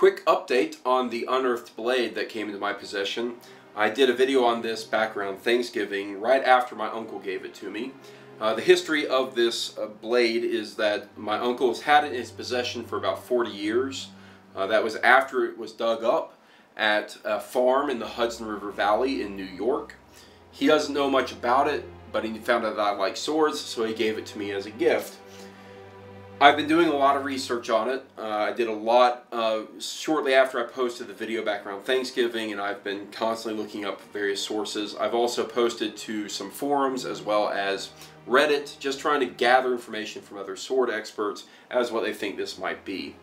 Quick update on the unearthed blade that came into my possession. I did a video on this back around Thanksgiving, right after my uncle gave it to me. The history of this blade is that my uncle has had it in his possession for about 40 years. That was after it was dug up at a farm in the Hudson River Valley in New York. He doesn't know much about it, but he found out that I like swords, so he gave it to me as a gift. I've been doing a lot of research on it. I did a lot shortly after I posted the video back around Thanksgiving, and I've been constantly looking up various sources. I've also posted to some forums as well as Reddit, just trying to gather information from other sword experts as what they think this might be.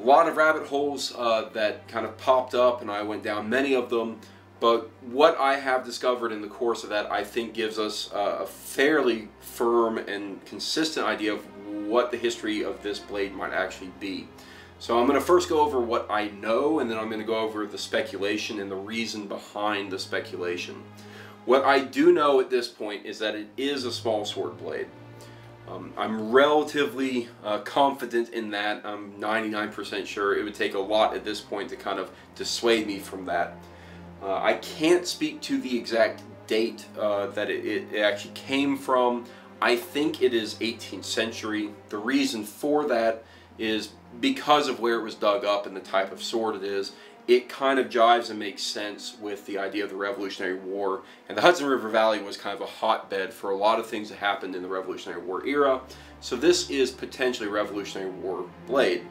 A lot of rabbit holes that kind of popped up, and I went down many of them. But what I have discovered in the course of that, I think, gives us a fairly firm and consistent idea of what the history of this blade might actually be. So I'm going to first go over what I know, and then I'm going to go over the speculation and the reason behind the speculation. What I do know at this point is that it is a small sword blade. I'm relatively confident in that. I'm 99% sure. It would take a lot at this point to kind of dissuade me from that. I can't speak to the exact date that it actually came from. I think it is 18th century. The reason for that is because of where it was dug up and the type of sword it is. It kind of jives and makes sense with the idea of the Revolutionary War. And the Hudson River Valley was kind of a hotbed for a lot of things that happened in the Revolutionary War era. So this is potentially a Revolutionary War blade.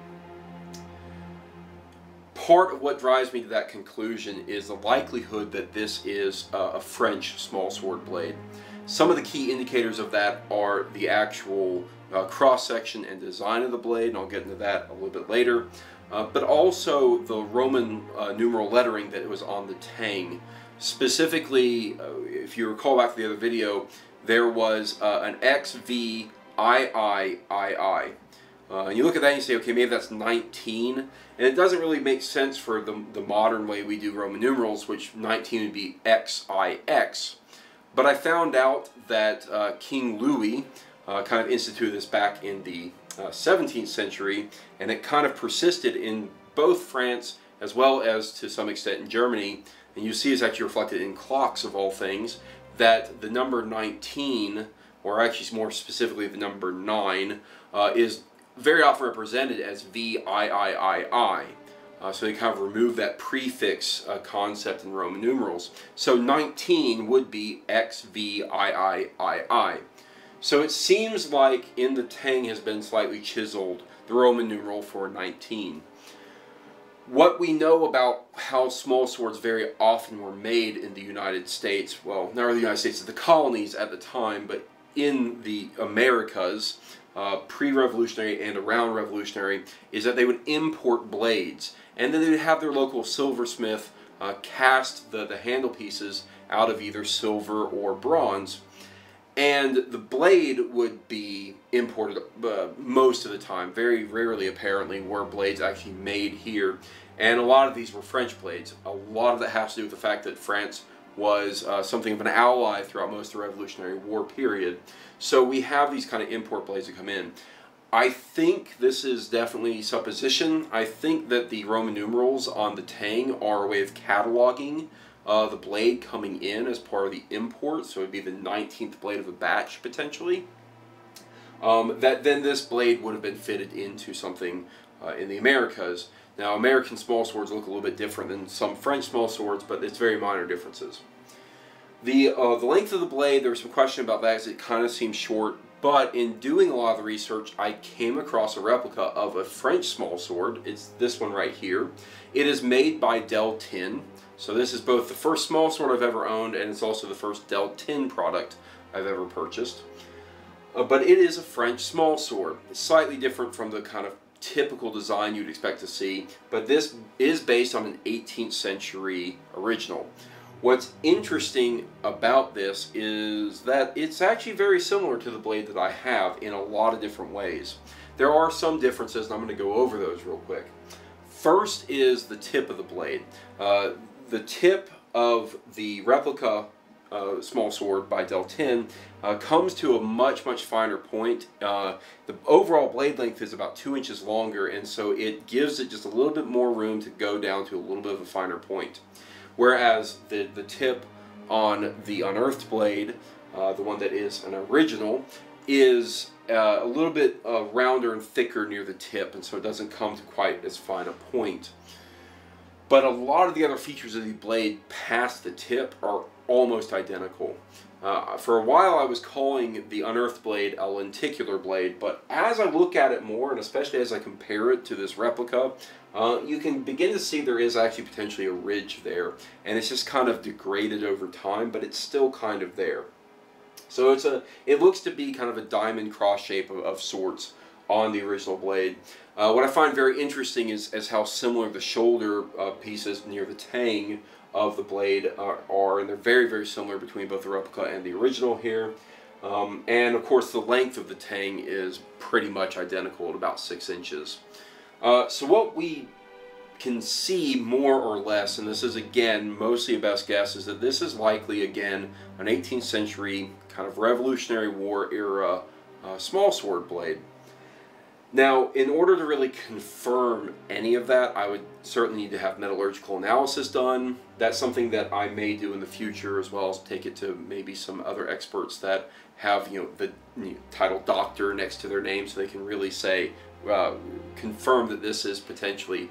Part of what drives me to that conclusion is the likelihood that this is a French small sword blade. Some of the key indicators of that are the actual cross-section and design of the blade, and I'll get into that a little bit later, but also the Roman numeral lettering that was on the tang. Specifically, if you recall back to the other video, there was an XVIII. And you look at that and you say, okay, maybe that's 19, and it doesn't really make sense for the modern way we do Roman numerals, which 19 would be XIX. But I found out that King Louis kind of instituted this back in the 17th century, and it kind of persisted in both France as well as to some extent in Germany. And you see it's actually reflected in clocks of all things, that the number 19, or actually more specifically the number 9, is very often represented as VIII. So they kind of remove that prefix concept in Roman numerals. So 19 would be XVIII. So it seems like in the tang has been slightly chiseled, the Roman numeral for 19. What we know about how small swords very often were made in the United States, well, not the United States, the colonies at the time, but in the Americas, pre-revolutionary and around revolutionary, is that they would import blades, and then they would have their local silversmith cast the handle pieces out of either silver or bronze, and the blade would be imported most of the time. Very rarely, apparently, were blades actually made here, and a lot of these were French blades. A lot of that has to do with the fact that France was something of an ally throughout most of the Revolutionary War period. So we have these kind of import blades that come in. I think this is definitely supposition. I think that the Roman numerals on the tang are a way of cataloging the blade coming in as part of the import, so it would be the 19th blade of a batch, potentially. That then this blade would have been fitted into something in the Americas. Now, American small swords look a little bit different than some French small swords, but it's very minor differences. The length of the blade, there was some question about that, as it kind of seems short, but in doing a lot of the research, I came across a replica of a French small sword. It's this one right here. It is made by Del Tin, so this is both the first small sword I've ever owned, and it's also the first Del Tin product I've ever purchased. But it is a French small sword. It's slightly different from the kind of typical design you'd expect to see, but this is based on an 18th century original. What's interesting about this is that it's actually very similar to the blade that I have in a lot of different ways. There are some differences, and I'm going to go over those real quick. First is the tip of the blade. The tip of the replica small sword by Del 10 comes to a much finer point. The overall blade length is about 2 inches longer, and so it gives it just a little bit more room to go down to a little bit of a finer point. Whereas the tip on the Unearthed blade, the one that is an original, is a little bit rounder and thicker near the tip, and so it doesn't come to quite as fine a point. But a lot of the other features of the blade past the tip are almost identical. For a while I was calling the Unearthed blade a lenticular blade, but as I look at it more, and especially as I compare it to this replica, you can begin to see there is actually potentially a ridge there, and it's just kind of degraded over time, but it's still kind of there. So it looks to be kind of a diamond cross shape of sorts on the original blade. What I find very interesting is how similar the shoulder pieces near the tang of the blade are, and they're very similar between both the replica and the original here. And of course the length of the tang is pretty much identical at about 6 inches. So what we can see more or less, and this is again mostly a best guess, is that this is likely again an 18th century kind of Revolutionary War era small sword blade. Now, in order to really confirm any of that, I would certainly need to have metallurgical analysis done. That's something that I may do in the future, as well as take it to maybe some other experts that have, the title doctor next to their name, so they can really say, confirm that this is potentially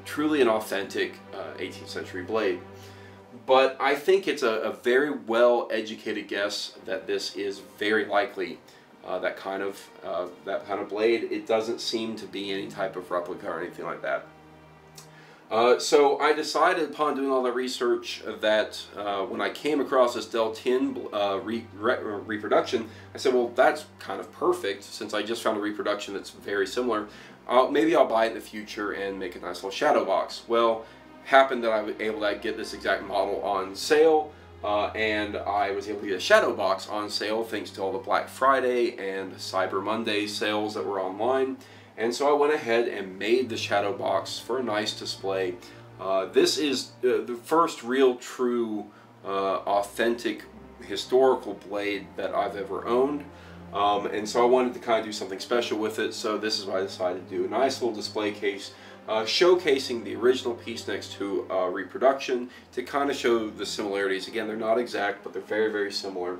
truly an authentic 18th century blade. But I think it's a very well educated guess that this is very likely that kind of blade. It doesn't seem to be any type of replica or anything like that. So I decided upon doing all the research that when I came across this Del 10 reproduction, I said, well, that's kind of perfect since I just found a reproduction that's very similar. Maybe I'll buy it in the future and make a nice little shadow box. Well, happened that I was able to get this exact model on sale. And I was able to get a shadow box on sale thanks to all the Black Friday and Cyber Monday sales that were online. And so I went ahead and made the shadow box for a nice display. This is the first real true authentic historical blade that I've ever owned. And so I wanted to kind of do something special with it, so this is what I decided to do. A nice little display case showcasing the original piece next to reproduction to kind of show the similarities. Again, they're not exact, but they're very similar.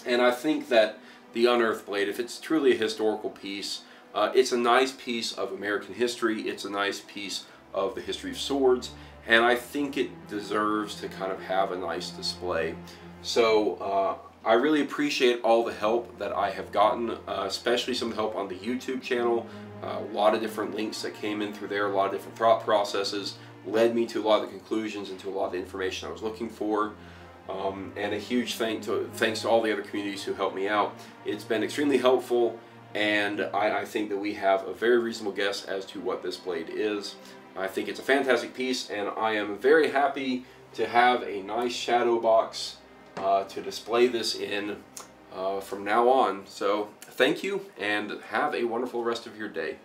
And I think that the Unearthed blade, if it's truly a historical piece, it's a nice piece of American history, it's a nice piece of the history of swords, and I think it deserves to kind of have a nice display. So I really appreciate all the help that I have gotten, especially some help on the YouTube channel. A lot of different links that came in through there, a lot of different thought processes led me to a lot of the conclusions and to a lot of the information I was looking for. And a huge thanks to all the other communities who helped me out. It's been extremely helpful, and I think that we have a very reasonable guess as to what this blade is. I think it's a fantastic piece, and I am very happy to have a nice shadow box to display this in from now on. So thank you, and have a wonderful rest of your day.